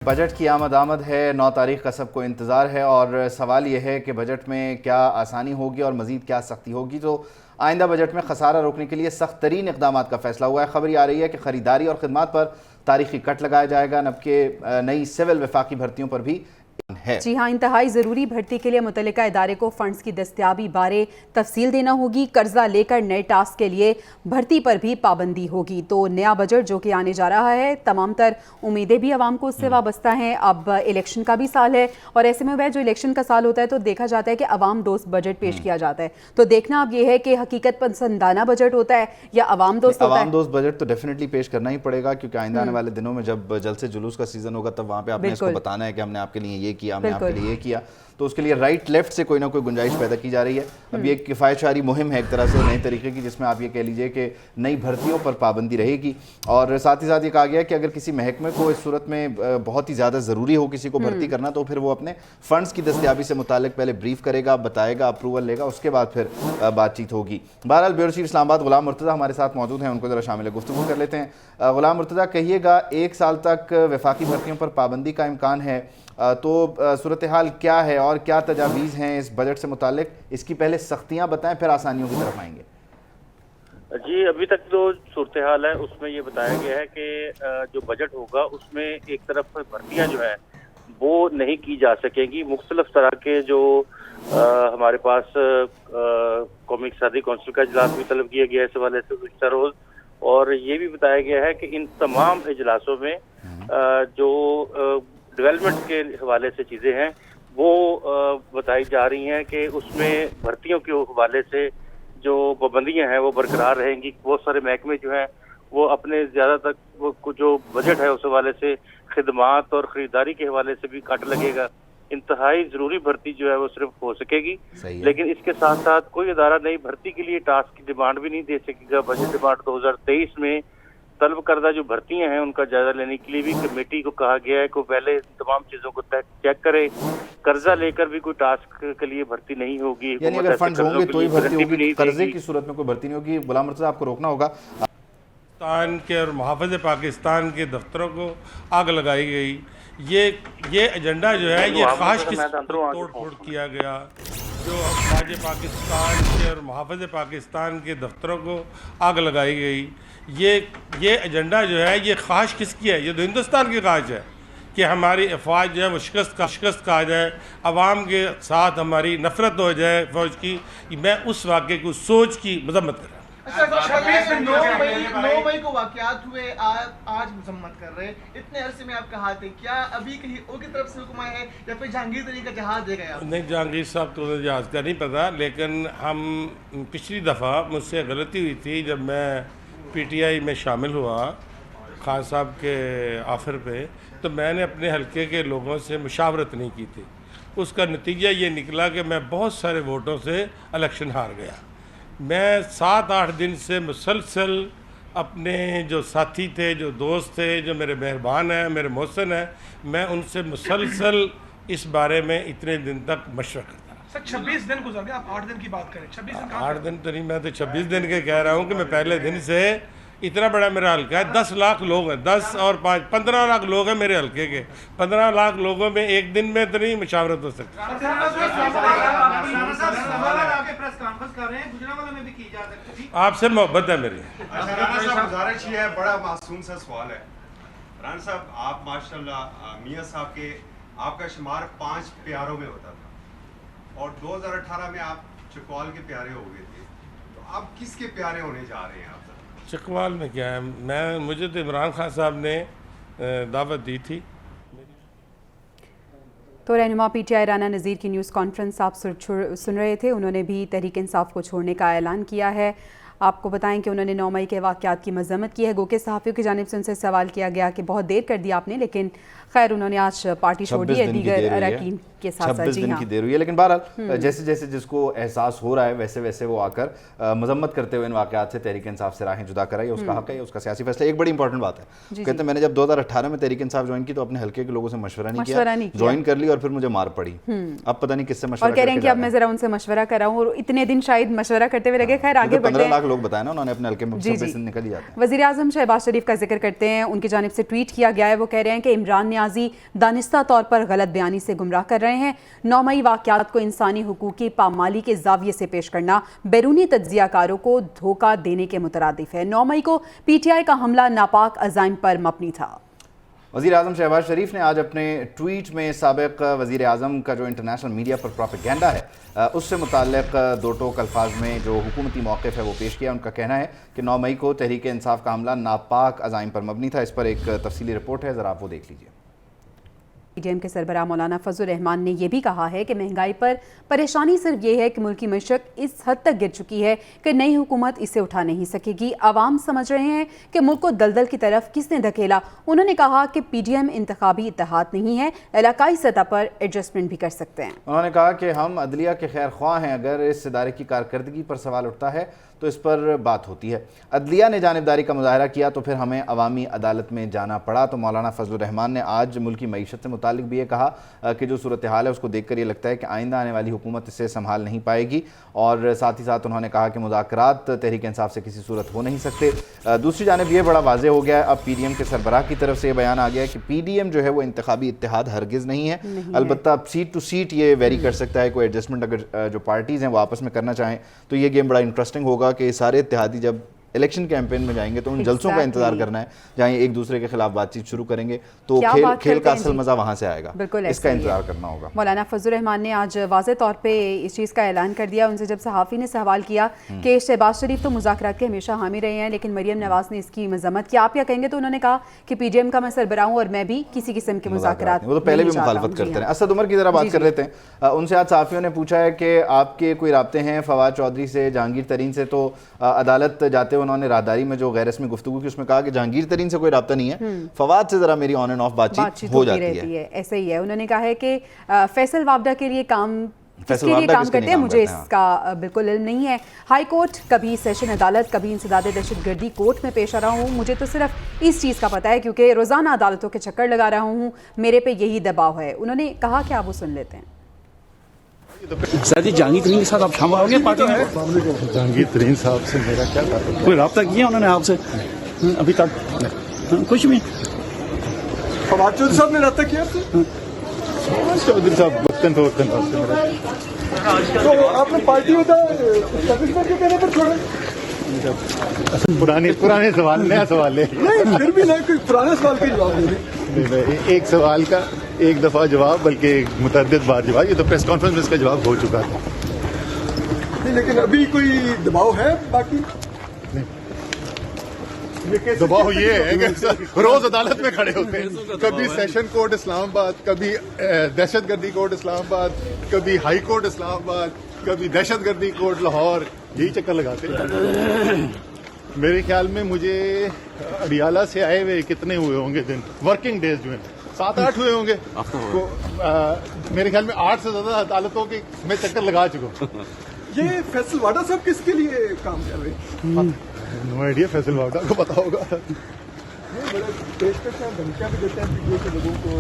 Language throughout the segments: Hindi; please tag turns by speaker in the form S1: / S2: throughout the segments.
S1: बजट की आमद है, 9 तारीख का सबको इंतज़ार है और सवाल यह है कि बजट में क्या आसानी होगी और मज़ीद क्या सख्ती होगी। तो आइंदा बजट में खसारा रोकने के लिए सख्त तरीन इक़दाम का फैसला हुआ है। खबर आ रही है कि ख़रीदारी और ख़िदमत पर तारीखी कट लगाया जाएगा, जबकि नई सिविल वफाकी भर्तियों पर भी है।
S2: जी हाँ, इंतहाई ज़रूरी भर्ती के लिए मुतल्लिका इदारे को फंड्स की दस्तियाबी बारे तफसील देना होगी। कर्जा लेकर नए टास्क के लिए भर्ती पर भी पाबंदी होगी। तो नया बजट जो कि आने जा रहा है, तमाम तर उम्मीदें भी आवाम को उससे वाबस्ता हैं। अब इलेक्शन का भी साल है और ऐसे में वह जो इलेक्शन का साल होता है तो देखा जाता है कि अवाम दोस्त बजट पेश किया जाता है। तो देखना अब यह है कि हकीकत पसंदाना बजट होता है या अवाम दोस्त होता है।
S1: अवाम दोस्त बजट तो डेफिनेटली पेश करना ही पड़ेगा, क्योंकि आइंदा आने वाले दिनों में जब जलसे जुलूस का सीजन होगा तब वहाँ पे आपने इसको बताना है कि हमने आपके लिए ये किया, हमने आपके लिए ये किया। तो उसके लिए राइट लेफ्ट से कोई ना कोई गुंजाइश पैदा की जा रही है। अब ये किफ़ायतशारी मुहिम है एक तरह से नए तरीके की, जिसमें आप ये कह लीजिए कि नई भर्तियों पर पाबंदी रहेगी। और साथ ही साथ ये कहा गया कि अगर किसी महकमे को इस सूरत में बहुत ही ज़्यादा ज़रूरी हो किसी को भर्ती करना, तो फिर वो अपने फ़ंड्स की दस्तियाबी से मुतालिक पहले ब्रीफ करेगा, बताएगा, अप्रूवल लेगा, उसके बाद फिर बातचीत होगी। बहरहाल ब्यूरो चीफ इस्लामाबाद गुलाम मुर्तज़ा हमारे साथ मौजूद हैं, उनको ज़रा शामिल गुफ्तगू कर लेते हैं। गुलाम मुर्तज़ा, कहिएगा, 1 साल तक वफाकी भर्तियों पर पाबंदी का इम्कान है, तो सूरत हाल क्या है और क्या तजावीज़ हैं इस बजट से मुतालिक? इसकी पहले सख्तियाँ बताएं, फिर आसानियों की तरफ आएंगे।
S3: जी, अभी तक जो सूरत हाल है उसमें ये बताया गया है कि जो बजट होगा उसमें एक तरफ भर्तियां जो है वो नहीं की जा सकेंगी। मुख्तलिफ तरह के जो हमारे पास कौमी इक़्तिसादी कौंसिल का इजलास भी तलब किया गया है इस हवाले से गुज़िश्ता रोज़, और ये भी बताया गया है कि इन तमाम इजलासों में जो डेवलपमेंट के हवाले से चीज़ें हैं वो बताई जा रही हैं कि उसमें भर्तियों के हवाले से जो पाबंदियां हैं वो बरकरार रहेंगी। बहुत सारे महकमे जो हैं वो अपने ज़्यादातर वो जो बजट है उस हवाले से खिदमात और ख़रीदारी के हवाले से भी कट लगेगा। इंतहाई ज़रूरी भर्ती जो है वो सिर्फ हो सकेगी, लेकिन इसके साथ साथ कोई इदारा नई भर्ती के लिए टास्क की डिमांड भी नहीं दे सकेगा। बजट डिमांड 2023 में तलब करदा जो भर्तियां हैं उनका जायजा लेने के लिए भी कमेटी को कहा गया है कि पहले तमाम चीजों को चेक करे। कर्जा लेकर भी कोई टास्क के लिए भर्ती नहीं होगी,
S1: यानी अगर फंड होंगे तो ही भर्ती होगी, कर्जे की सूरत में कोई भर्ती नहीं होगी। गुलाम मुर्तज़ा, आपको रोकना होगा।
S4: पाकिस्तान के और मुहाफ़िज़ पाकिस्तान के दफ्तरों को आग लगाई गई। ये एजेंडा जो है ये ख्वाहिश की तोड़ फोड़ किया गया। जो फ़ौज पाकिस्तान के और मुहाफ़िज़ पाकिस्तान के दफ्तरों को आग लगाई गई। ये एजेंडा जो है ये ख्वाहिश किसकी है? ये तो हिंदुस्तान की ख्वाहिश है कि हमारी फ़ौज जो है वो शिकस्त खा जाए, अवाम के साथ हमारी नफरत हो जाए फ़ौज की। मैं उस वाक़े को सोच की मजम्मत कर रहा हूँ।
S5: 9 मई को वाक़यात हुए, आज मजम्मत कर रहे। इतने अरसे में आप कहा थे, क्या अभी कहीं उनकी तरफ से हुक्म है या फिर जहांगीर तरीके का जहाज दे गया?
S4: नहीं, जहांगीर साहब तो जहाज का नहीं पता, लेकिन हम पिछली दफ़ा मुझसे गलती हुई थी जब मैं PTI में शामिल हुआ खान साहब के ऑफ़र पे, तो मैंने अपने हलके के लोगों से मुशावरत नहीं की थी। उसका नतीजा ये निकला कि मैं बहुत सारे वोटों से इलेक्शन हार गया। मैं 7-8 दिन से मुसलसल अपने जो साथी थे, जो दोस्त थे, जो मेरे मेहरबान हैं, मेरे मोहसिन हैं, मैं उनसे मुसलसल इस बारे में इतने दिन तक मशवरा करता।
S6: सर 26 दिन गुजर गए, आप 8 दिन की बात करें। 26 दिन
S4: 8 दिन तो नहीं, मैं तो 26 दिन के कह रहा हूँ कि मैं पहले दिन से इतना बड़ा मेरा हल्का है। 10 लाख लोग हैं, 10 और 5 15 लाख लोग हैं मेरे हल्के के। 15 लाख लोगों में एक दिन में तो नहीं मुशावरत हो सकती। आपसे मोहब्बत है मेरी।
S7: गुजारिश है, बड़ा मासूम सा सवाल है। राना साहब, आप माशाल्लाह मियां साहब के आपका शुमार 5 प्यारों में होता था और 2018 में आप चकवाल के प्यारे हो गए थे, तो आप किसके प्यारे होने जा रहे हैं? आप
S4: चकवाल में क्या है, मुझे तो इमरान खान साहब ने दावत दी थी।
S2: तो रहनुमा PTI राना नज़ीर की न्यूज़ कॉन्फ्रेंस आप सुन रहे थे। उन्होंने भी तहरीक इंसाफ को छोड़ने का ऐलान किया है। आपको बताएं कि उन्होंने 9 मई के वाक़यात की मज़म्मत की है। गो के सहाफ़ियों की जानिब से उनसे सवाल किया गया कि बहुत देर कर दिया आपने, लेकिन खैर उन्होंने आज पार्टी छोड़ दी है। दीगर अरकान के साथ
S1: 26 दिन की देर हुई है, लेकिन बहरहाल जैसे जैसे जिसको एहसास हो रहा है वैसे वैसे वो आकर मजम्मत करते हुए इन वाक़यात से तहरीक इंसाफ से राहें जुदा कराई, उसका हक है, उसका सियासी फैसला। एक बड़ी इंपॉर्टेंट बात है, कहते हैं मैंने जब 2018 में तहरीक इंसाफ ज्वाइन की तो अपने हल्के के लोगों से मशवरा नहीं किया, ज्वाइन कर ली और फिर मुझे मार पड़ी। अब पता नहीं किससे मशवरा,
S2: और कह रहे हैं कि अब मैं जरा उनसे मशवरा कर रहा हूँ, और इतने दिन शायद मशवरा करते हुए लगे। खैर आगे बढ़ते हैं।
S1: 15 लाख लोग बताए ना उन्होंने अपने हल्के में, 26 दिन निकल ही जाते हैं।
S2: वज़ीर आज़म शहबाज शरीफ का जिक्र करते हैं, उनकी जानिब से ट्वीट किया गया है। वो कह रहे हैं कि इमरान न्याजी दानिस्ता तौर पर गलत बयानी से गुमराह कर रहे हैं। 9 मई वाक़यात को इंसानी हुकूक की पामाली के जाविये से पेश करना बैरूनी तज्ज़ियाकारों को धोखा देने के मुतरादिफ है। 9 मई को PTI का हमला नापाक अज़ाइम पर मबनी था।
S1: वज़ीर आज़म शहबाज शरीफ ने आज अपने ट्वीट में साबिक़ वज़ीर आज़म का जो इंटरनेशनल मीडिया पर प्रोपेगेंडा है उससे मुताल्लिक़ दो टोक अल्फाज में जो हुकूमती मौक़िफ़ है वो पेश किया। उनका कहना है कि 9 मई को तहरीक इंसाफ का हमला नापाक अज़ाइम पर मबनी था। इस पर एक तफसीली रिपोर्ट है, ज़रा आप वो देख लीजिए।
S2: PDM के सरबराह मौलाना फजल रहमान ने यह भी कहा है कि महंगाई पर परेशानी सिर्फ ये है कि मुल्क की मईशत इस हद तक गिर चुकी है कि नई हुकूमत इसे उठा नहीं सकेगी। आवाम समझ रहे हैं कि मुल्क को दलदल की तरफ किसने धकेला। उन्होंने कहा कि PDM इंतखाबी इत्तेहाद नहीं है, इलाकाई सतह पर एडजस्टमेंट भी कर सकते हैं।
S1: उन्होंने कहा कि हम अदलिया के खैर ख्वाह हैं, अगर इस इदारे की कारकर्दगी पर सवाल उठता है तो इस पर बात होती है। अदलिया ने जानिबदारी का मुजाहरा किया तो फिर हमें अवामी अदालत में जाना पड़ा। तो मौलाना फजल रहमान ने आज मुल्क की मईशत से मुतालिक भी ये कहा कि जो सूरत हाल है उसको देख कर ये लगता है कि आइंदा आने वाली हुकूमत इसे संभाल नहीं पाएगी, और साथ ही साथ उन्होंने कहा कि मुज़ाकरात तहरीक इंसाफ से किसी सूरत हो नहीं सकते। दूसरी जानिब ये बड़ा वाज़ेह हो गया है, अब PDM के सरबराह की तरफ से ये बयान आ गया है कि PDM जो है वो इंतखाबी इत्तेहाद हरगिज़ नहीं है, अलबत्ता सीट टू सीट ये वेरी कर सकता है। कोई एडजस्टमेंट अगर जो पार्टीज़ हैं वो आपस में करना चाहें तो ये गेम बड़ा इंटरेस्टिंग होगा कि सारे इत्तेहादी जब इलेक्शन कैंपेन में जाएंगे तो उन जलसों का इंतजार करना है जहाँ एक दूसरे के खिलाफ बातचीत शुरू करेंगे, तो खेल का असल मजा वहाँ से आएगा, इसका इंतजार करना होगा।
S2: मौलाना फजल रहमान ने आज वाज़े तौर पे इस चीज़ का ऐलान कर दिया। उनसे जब सहाफ़ी ने सवाल किया कि शहबाज शरीफ तो मुज़ाकरात के हमेशा हामी रहे हैं लेकिन मरियम नवाज़ ने इसकी मजम्मत की, आप क्या कहेंगे? तो उन्होंने कहा कि PDM का मैं सरबराह हूँ और मैं भी किसी किस्म के मुज़ाकरात,
S1: वो तो पहले भी मुखालफत करते हैं। असद उमर की जरा बात कर लेते हैं। उनसे आज सहाफ़ियों ने पूछा है कि आपके कोई राब्ते हैं फवाद चौधरी से, जहांगीर तरीन से? तो अदालत जाते हुए उन्होंने राहदारी में जो गैर रस्मी गुफ्तगू की उसमें कहा कि जहांगीर तरीन से कोई राब्ता नहीं है, फवाद से जरा मेरी ऑन एंड ऑफ बातचीत हो जाती है।
S2: ऐसे ही है। उन्होंने कहा है कि फैसल वावडा के लिए काम करते हैं, मुझे इसका बिल्कुल इल्म नहीं है। हाई कोर्ट, कभी सेशन अदालत, कभी इंसदादे दहशतगर्दी कोर्ट में पेश आ रहा हूँ, मुझे तो सिर्फ इस चीज़ का पता है क्योंकि रोज़ाना अदालतों के चक्कर लगा रहा हूँ, मेरे पे यही दबाव है। उन्होंने कहा कि आप वो सुन लेते हैं।
S8: शायद जहांगीर तरीन के साथ आप शामिल होंगे पार्टी में?
S9: जहांगीर तरीन साहब से मेरा क्या ताल्लुक?
S8: कोई रब्ता किया उन्होंने आपसे अभी तक? कुछ भी?
S9: फवाद चौधरी साहब ने रब्ता किया आपसे? चौधरी साहब वक्तन फवक्तन आपसे मेरा। तो आपने पार्टी में एस्टैब्लिशमेंट के कहने पर छोड़ा? पुराने सवाल, नया सवाल है। नहीं फिर भी ना, कोई पुराने सवाल का जवाब नहीं, एक सवाल का एक दफा जवाब, बल्कि मुतअद्दिद बार जवाब। ये तो प्रेस कॉन्फ्रेंस में इसका जवाब हो चुका था। नहीं, लेकिन अभी कोई दबाव है? बाकी दबाव ये है कि रोज अदालत में खड़े होते हैं, कभी सेशन कोर्ट इस्लामाबाद, कभी दहशतगर्दी कोर्ट इस्लामाबाद, कभी हाई कोर्ट इस्लामाबाद, कभी दहशतगर्दी कोर्ट लाहौर, यही चक्कर लगाते हैं। मेरे ख्याल में मुझे अडियाला से आए हुए कितने हुए होंगे दिन, वर्किंग डेज जो है 7-8 हुए होंगे। तो मेरे ख्याल में 8 से ज्यादा अदालतों के मैं चक्कर लगा चुका हूँ। ये फैसल वाडा साहब किसके लिए काम कर रहे हैं? नो आइडिया, फैसल वाडा को पता होगा। पेशकश धमकियां भी देते हैं PDM के लोगों को,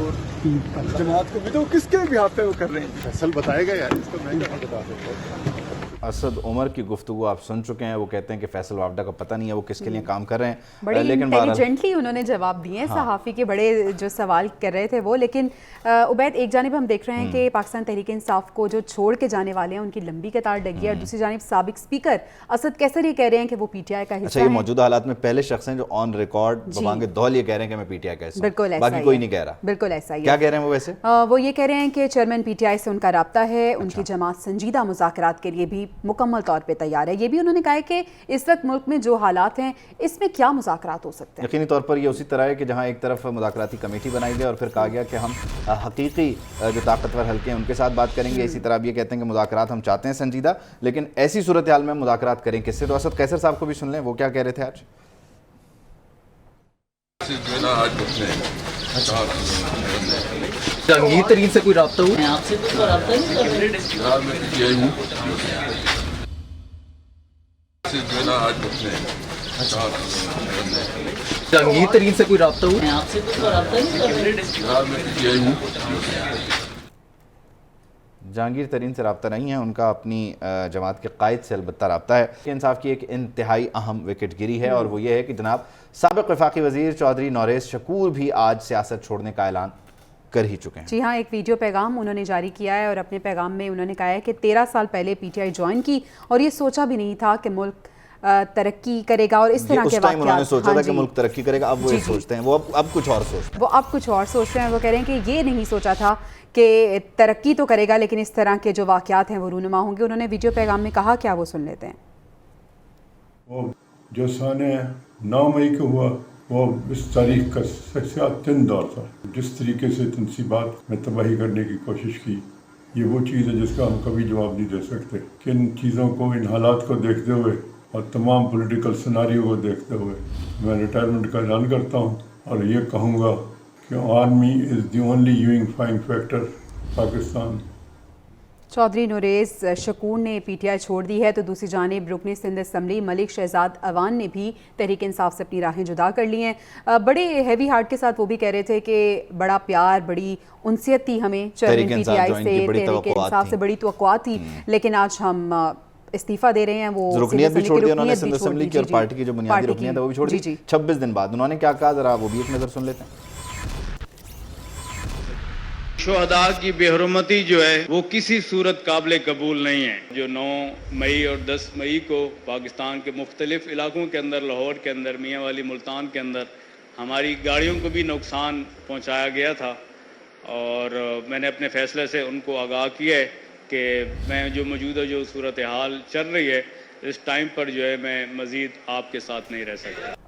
S9: जमात को भी, तो किसके बिहाफ पे वो कर रहे हैं? फैसल बताएगा यार, इसको मैं क्या बता सकता हूँ। असद उमर की गुफ्तगू आप सुन चुके हैं, वो कहते हैं कि फैसल वावडा का पता नहीं है वो किसके लिए काम कर रहे हैं,
S2: बड़े इंटेलिजेंटली उन्होंने जवाब दिए हैं। सहाफ़ी के बड़े जो सवाल कर रहे थे वो। लेकिन उबैद, एक जानिब हम देख रहे हैं कि पाकिस्तान तहरीक इंसाफ को जो छोड़ के जाने वाले हैं उनकी लंबी कतार लगी है, और दूसरी जानिब साबिक स्पीकर असद कैसर ये कह रहे हैं कि वो PTI का हिस्सा है।
S1: ये मौजूदा हालात में पहले शख्स हैं जो ऑन रिकॉर्ड बबांगे दौल ये कह रहे हैं कि मैं PTI का हिस्सा हूं।
S2: बिल्कुल ऐसा,
S1: बाकी कोई नहीं कह रहा।
S2: बिल्कुल ऐसा ही
S1: क्या कह रहे हैं वो? वैसे
S2: वो ये कह रहे हैं कि चेयरमैन PTI से उनका राब्ता है, उनकी जमात संजीदा मुज़ाकरात के लिए भी मुकम्मल तौर पे तैयार है। ये भी उन्होंने कहा है कि इस वक्त मुल्क में जो हालात हैं इसमें क्या मुज़ाकरात हो सकते हैं।
S1: यकीनी तौर पर ये उसी तरह है कि जहां एक तरफ मुज़ाकराती कमेटी बनाई गई और फिर कहा गया कि हम हकीकी जो ताकतवर हल्के हैं उनके साथ बात करेंगे। इसी तरह अब ये कहते हैं कि मुज़ाकरात हम चाहते हैं संजीदा, लेकिन ऐसी सूरत हाल में मुज़ाकरात करें किससे? तो असद कैसर साहब को भी सुन लें, वो क्या कह रहे थे आज।
S10: जो है ना आज जहांगीर तरीन से कोई रब्ता हुआ? आपसे तो रब्ता नहीं कर रहे। जहांगीर तरीन से कोई रब्ता हुआ? आपसे तो रब्ता नहीं कर रहे।
S1: जहांगीर तरीन से रब्ता नहीं है, उनका अपनी जमात के कायद से अलबत्ता रब्ता है। इंसाफ की एक इंतहाई अहम विकेट गिरी है और वो ये है कि जनाब साबिक़ वफाकी वज़ीर चौधरी नौरेज़ शकूर भी आज सियासत छोड़ने का ऐलान कर ही चुके हैं।
S2: जी हाँ, एक वीडियो पैगाम उन्होंने जारी किया है और अपने पैगाम में उन्होंने कहा है कि 13 साल पहले पीटीआई ज्वाइन की और ये सोचा भी नहीं था कि मुल्क तरक्की करेगा और इस तरह के वाक़यात।
S1: उन्होंने सोचा था कि मुल्क तरक्की करेगा, अब वो ये सोचते हैं, वो अब कुछ और सोचते हैं।
S2: वो अब कुछ और सोचते हैं। वो कह रहे हैं कि ये नहीं सोचा था कि तरक्की तो करेगा लेकिन इस तरह के जो वाक़यात हैं वो रूनुमा होंगे। उन्होंने वीडियो पैगाम में कहा क्या, वो सुन लेते हैं।
S11: वो जो साने 9 मई को हुआ वो इस तारीख का सियातिन दौर था। जिस तरीके से तनसीबात में तबाही करने की कोशिश की, ये वो चीज़ है जिसका हम कभी जवाब नहीं दे सकते। किन चीज़ों को, इन हालात को देखते हुए और तमाम पॉलिटिकल सिनारियो को देखते हुए मैं रिटायरमेंट का ऐलान करता हूँ और ये कहूँगा कि army is the only unifying factor Pakistan.
S2: Chaudhry Nauroz Shakoor ने पीटीआई छोड़ दी है तो दूसरी जानिब रुकन सिंध असम्बली मलिक शहजाद अवान ने भी तहरीक इंसाफ से अपनी राहें जुदा कर ली हैं। बड़े हैवी हार्ट के साथ वो भी कह रहे थे कि बड़ा प्यार, बड़ी उनसियत थी हमें चेयरमैन पीटीआई से, तहरीक इंसाफ से बड़ी तवक्कुआत थी, लेकिन आज हम इस्तीफा दे रहे हैं। वो
S1: रुकनियत भी छोड़ दी उन्होंने सिंध असम्बली की और पार्टी की जो बुनियादी रुकनियत है वो भी छोड़ दी 26 दिन बाद। उन्होंने क्या कहा, जरा वो भी एक नज़र सुन लेते हैं।
S12: शुहदा की बेहरमती जो है वो किसी सूरत काबिल कबूल नहीं है। जो 9 मई और 10 मई को पाकिस्तान के मुख्तलिफ इलाकों के अंदर, लाहौर के अंदर, मियाँ वाली मुल्तान के अंदर हमारी गाड़ियों को भी नुकसान पहुँचाया गया था और मैंने अपने फ़ैसले से उनको आगाह किया है कि मैं जो मौजूदा जो सूरत हाल चल रही है इस टाइम पर जो है मैं मज़ीद आपके साथ नहीं रह सकता।